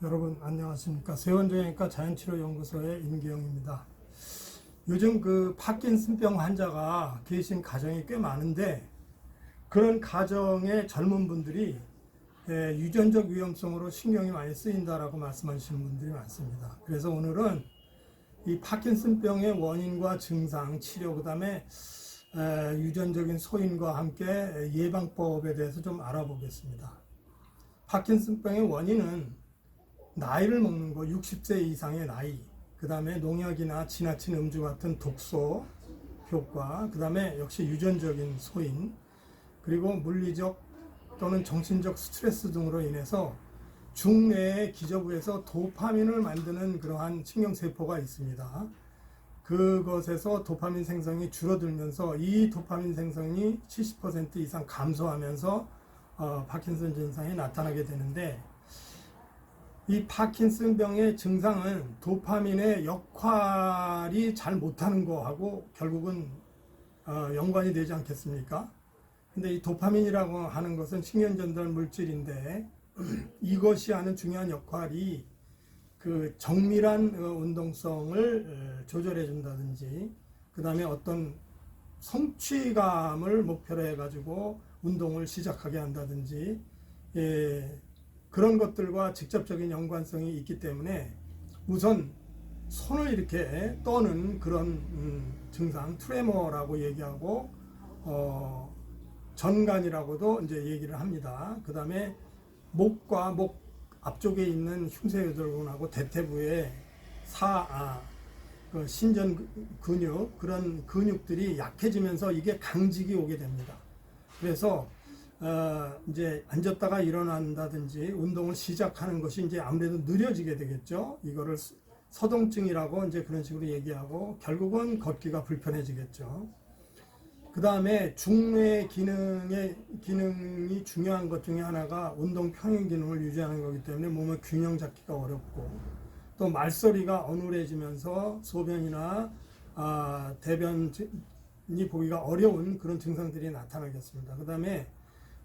여러분 안녕하십니까. 세원정형외과 자연치료연구소의 임기영입니다. 요즘 파킨슨병 환자가 계신 가정이 꽤 많은데 그런 가정의 젊은 분들이 유전적 위험성으로 신경이 많이 쓰인다라고 말씀하시는 분들이 많습니다. 그래서 오늘은 이 파킨슨병의 원인과 증상, 치료, 그 다음에 유전적인 소인과 함께 예방법에 대해서 좀 알아보겠습니다. 파킨슨병의 원인은 나이를 먹는 거, 60세 이상의 나이, 그 다음에 농약이나 지나친 음주 같은 독소 효과, 그 다음에 역시 유전적인 소인, 그리고 물리적 또는 정신적 스트레스 등으로 인해서 중뇌의 기저부에서 도파민을 만드는 그러한 신경세포가 있습니다. 그것에서 도파민 생성이 줄어들면서 이 도파민 생성이 70% 이상 감소하면서 파킨슨 증상이 나타나게 되는데, 이 파킨슨병의 증상은 도파민의 역할이 잘 못하는 거하고 결국은 연관이 되지 않겠습니까? 근데 이 도파민이라고 하는 것은 신경전달 물질인데 이것이 하는 중요한 역할이 그 정밀한 운동성을 조절해 준다든지, 그 다음에 어떤 성취감을 목표로 해가지고 운동을 시작하게 한다든지, 그런 것들과 직접적인 연관성이 있기 때문에 우선 손을 이렇게 떠는 그런 증상, 트레머라고 얘기하고 전간이라고도 이제 얘기를 합니다. 그 다음에 목과 목 앞쪽에 있는 흉쇄유돌근하고 대퇴부의 신전 근육, 그런 근육들이 약해지면서 이게 강직이 오게 됩니다. 그래서 이제 앉았다가 일어난다든지 운동을 시작하는 것이 이제 아무래도 느려지게 되겠죠. 이거를 서동증이라고 이제 그런 식으로 얘기하고 결국은 걷기가 불편해지겠죠. 그 다음에 중뇌 기능이 중요한 것 중에 하나가 운동 평행 기능을 유지하는 거기 때문에 몸의 균형 잡기가 어렵고, 또 말소리가 어눌해지면서 소변이나 대변이 보기가 어려운 그런 증상들이 나타나겠습니다. 그 다음에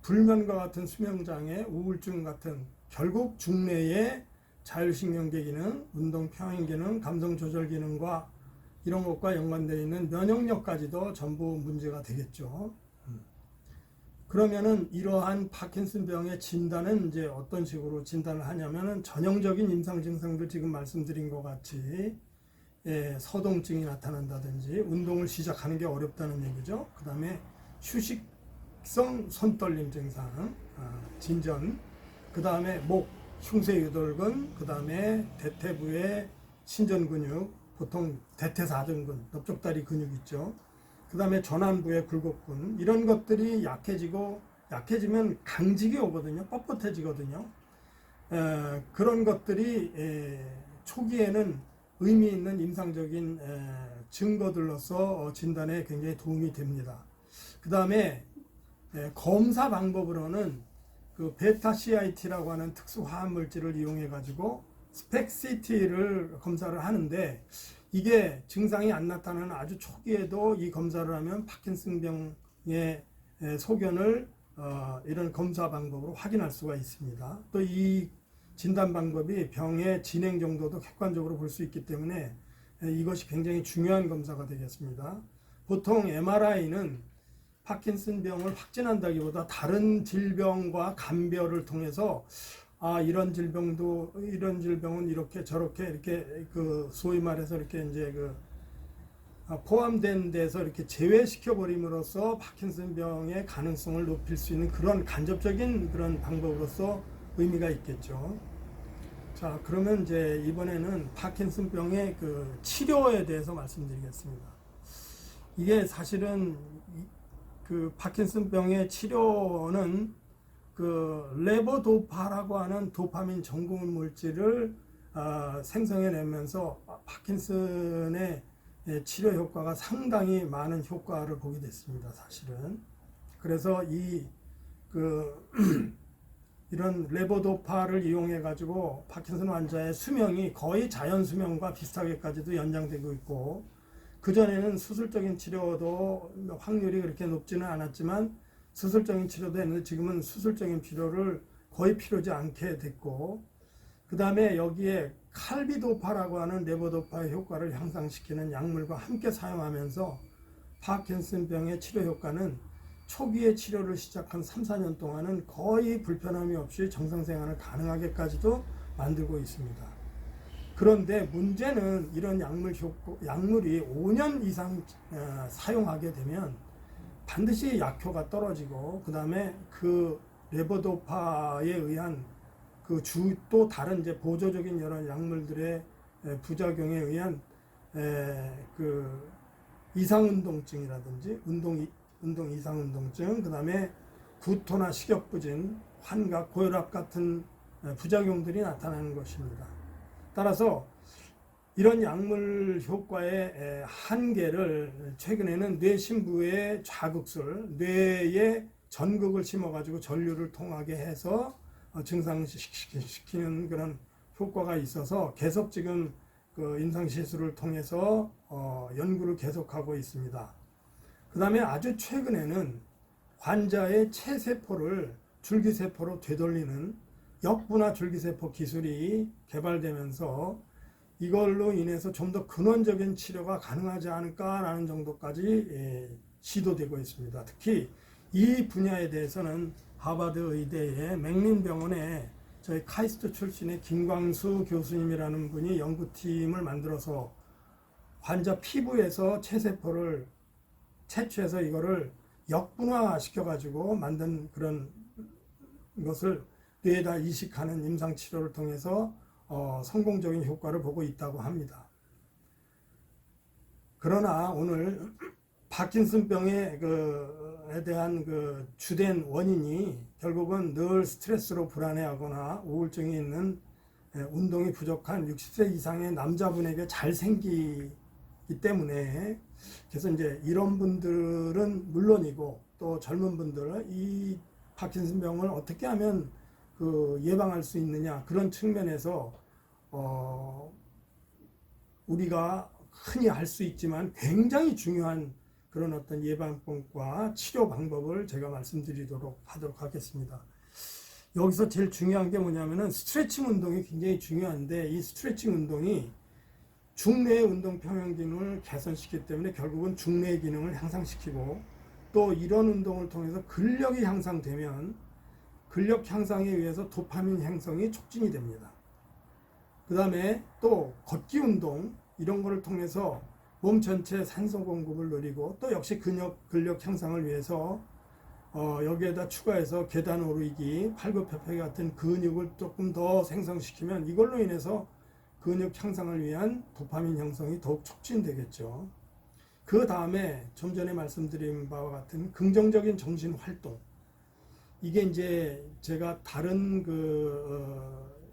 불면과 같은 수면장애, 우울증 같은, 결국 중뇌의 자율신경계 기능, 운동 평행 기능, 감정 조절 기능과 이런 것과 연관되어 있는 면역력까지도 전부 문제가 되겠죠. 그러면은 이러한 파킨슨병의 진단은 이제 어떤 식으로 진단을 하냐면은 전형적인 임상 증상들 지금 말씀드린 것 같이 서동증이 나타난다든지 운동을 시작하는 게 어렵다는 얘기죠. 그 다음에 휴식성 손떨림 증상, 진전, 그 다음에 목, 흉쇄유돌근, 그 다음에 대퇴부의 신전근육, 보통 대퇴사등근, 넓적다리 근육 있죠. 그 다음에 전완부의 굴곡근, 이런 것들이 약해지면 강직이 오거든요. 뻣뻣해지거든요. 그런 것들이 초기에는 의미 있는 임상적인 증거들로서 진단에 굉장히 도움이 됩니다. 그 다음에 검사 방법으로는 그 베타 CIT라고 하는 특수 화학 물질을 이용해 가지고 스펙CT를 검사를 하는데, 이게 증상이 안 나타나는 아주 초기에도 이 검사를 하면 파킨슨병의 소견을 이런 검사 방법으로 확인할 수가 있습니다. 또 이 진단 방법이 병의 진행 정도도 객관적으로 볼 수 있기 때문에 이것이 굉장히 중요한 검사가 되겠습니다. 보통 MRI는 파킨슨병을 확진한다기보다 다른 질병과 감별을 통해서 이런 질병은 이렇게 저렇게 이렇게 소위 말해서 이렇게 이제 포함된 데서 이렇게 제외시켜 버림으로써 파킨슨병의 가능성을 높일 수 있는 그런 간접적인 그런 방법으로서 의미가 있겠죠. 자, 그러면 이제 이번에는 파킨슨병의 치료에 대해서 말씀드리겠습니다. 이게 사실은 파킨슨병의 치료는 레보도파라고 하는 도파민 전분 물질을 생성해내면서 파킨슨의 치료 효과가 상당히 많은 효과를 보게 됐습니다, 사실은. 그래서 이런 레보도파를 이용해 가지고 파킨슨 환자의 수명이 거의 자연 수명과 비슷하게까지도 연장되고 있고, 그전에는 수술적인 치료도 확률이 그렇게 높지는 않았지만 수술적인 치료도 했는데 지금은 수술적인 치료를 거의 필요지 않게 됐고, 그 다음에 여기에 칼비도파라고 하는 레보도파의 효과를 향상시키는 약물과 함께 사용하면서 파킨슨병의 치료 효과는 초기에 치료를 시작한 3, 4년 동안은 거의 불편함이 없이 정상생활을 가능하게까지도 만들고 있습니다. 그런데 문제는 이런 약물이 5년 이상 사용하게 되면 반드시 약효가 떨어지고, 그 다음에 그 레보도파에 의한 또 다른 이제 보조적인 여러 약물들의 부작용에 의한 그 이상운동증이라든지 운동 이상운동증, 그 다음에 구토나 식욕부진, 환각, 고혈압 같은 부작용들이 나타나는 것입니다. 따라서 이런 약물 효과의 한계를 최근에는 뇌신부의 자극술, 뇌에 전극을 심어가지고 전류를 통하게 해서 증상시키는 그런 효과가 있어서 계속 지금 그 임상시술을 통해서 연구를 계속하고 있습니다. 그 다음에 아주 최근에는 환자의 체세포를 줄기세포로 되돌리는 역분화 줄기세포 기술이 개발되면서 이걸로 인해서 좀 더 근원적인 치료가 가능하지 않을까라는 정도까지 시도되고 있습니다. 특히 이 분야에 대해서는 하버드 의대의 맥린 병원에 저희 카이스트 출신의 김광수 교수님이라는 분이 연구팀을 만들어서 환자 피부에서 체세포를 채취해서 이거를 역분화 시켜가지고 만든 그런 것을 뇌에다 이식하는 임상치료를 통해서 성공적인 효과를 보고 있다고 합니다. 그러나 오늘 파킨슨병에 대한 그 주된 원인이 결국은 늘 스트레스로 불안해하거나 우울증이 있는 운동이 부족한 60세 이상의 남자분에게 잘 생기기 때문에, 그래서 이제 이런 분들은 물론이고 또 젊은 분들은 이 파킨슨병을 어떻게 하면 예방할 수 있느냐, 그런 측면에서 우리가 흔히 할 수 있지만 굉장히 중요한 그런 어떤 예방법과 치료 방법을 제가 말씀드리도록 하도록 하겠습니다. 여기서 제일 중요한 게 뭐냐면은 스트레칭 운동이 굉장히 중요한데, 이 스트레칭 운동이 중뇌의 운동 평형 기능을 개선시키기 때문에 결국은 중뇌의 기능을 향상시키고, 또 이런 운동을 통해서 근력이 향상되면 근력 향상에 의해서 도파민 형성이 촉진이 됩니다. 그 다음에 또 걷기 운동, 이런 거를 통해서 몸 전체에 산소 공급을 누리고, 또 역시 근력 향상을 위해서 여기에다 추가해서 계단 오르기, 팔굽혀펴기 같은 근육을 조금 더 생성시키면 이걸로 인해서 근육 향상을 위한 도파민 형성이 더욱 촉진되겠죠. 그 다음에 좀 전에 말씀드린 바와 같은 긍정적인 정신 활동, 이게 이제 제가 다른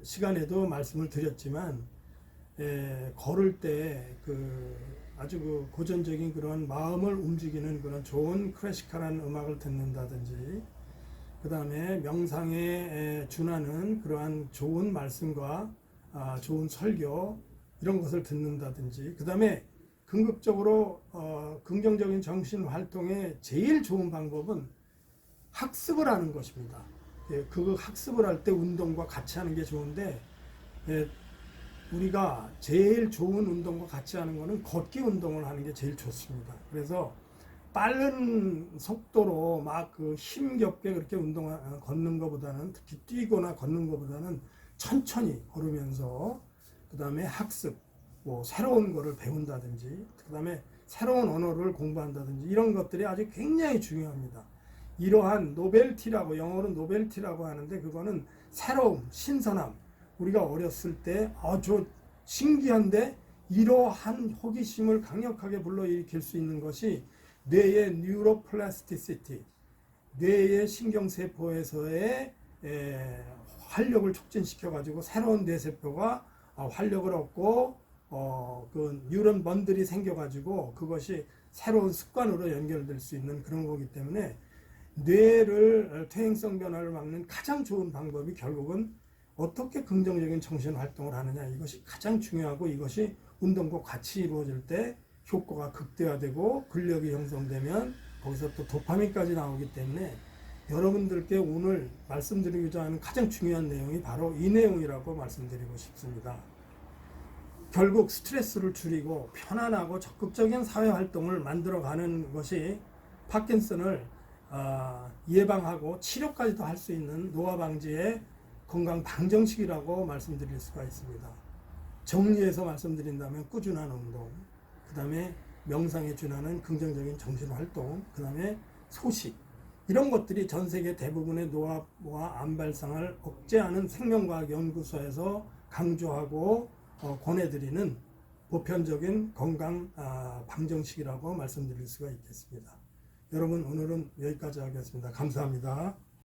시간에도 말씀을 드렸지만, 걸을 때 아주 고전적인 그런 마음을 움직이는 그런 좋은 클래시컬한 음악을 듣는다든지, 그 다음에 명상에 준하는 그러한 좋은 말씀과 좋은 설교, 이런 것을 듣는다든지, 그 다음에 궁극적으로 긍정적인 정신 활동의 제일 좋은 방법은 학습을 하는 것입니다. 그 학습을 할 때 운동과 같이 하는 게 좋은데, 우리가 제일 좋은 운동과 같이 하는 거는 걷기 운동을 하는 게 제일 좋습니다. 그래서 빠른 속도로 막 힘겹게 그렇게 걷는 것보다는, 특히 뛰거나 걷는 것보다는 천천히 걸으면서, 그 다음에 학습, 새로운 거를 배운다든지, 그 다음에 새로운 언어를 공부한다든지, 이런 것들이 아주 굉장히 중요합니다. 이러한 노벨티라고, 영어로 노벨티라고 하는데, 그거는 새로움, 신선함. 우리가 어렸을 때 저 신기한데, 이러한 호기심을 강력하게 불러일으킬 수 있는 것이 뇌의 뉴로플라스티시티, 뇌의 신경세포에서의 활력을 촉진시켜 가지고 새로운 뇌세포가 활력을 얻고 그 뉴런 번들이 생겨 가지고 그것이 새로운 습관으로 연결될 수 있는 그런 거기 때문에, 뇌를 퇴행성 변화를 막는 가장 좋은 방법이 결국은 어떻게 긍정적인 정신 활동을 하느냐, 이것이 가장 중요하고, 이것이 운동과 같이 이루어질 때 효과가 극대화되고 근력이 형성되면 거기서 또 도파민까지 나오기 때문에 여러분들께 오늘 말씀드리고자 하는 가장 중요한 내용이 바로 이 내용이라고 말씀드리고 싶습니다. 결국 스트레스를 줄이고 편안하고 적극적인 사회활동을 만들어가는 것이 파킨슨을 예방하고 치료까지도 할 수 있는 노화 방지의 건강 방정식이라고 말씀드릴 수가 있습니다. 정리해서 말씀드린다면 꾸준한 운동, 그 다음에 명상에 준하는 긍정적인 정신활동, 그 다음에 소식, 이런 것들이 전 세계 대부분의 노화와 암 발생을 억제하는 생명과학 연구소에서 강조하고 권해드리는 보편적인 건강 방정식이라고 말씀드릴 수가 있겠습니다. 여러분, 오늘은 여기까지 하겠습니다. 감사합니다.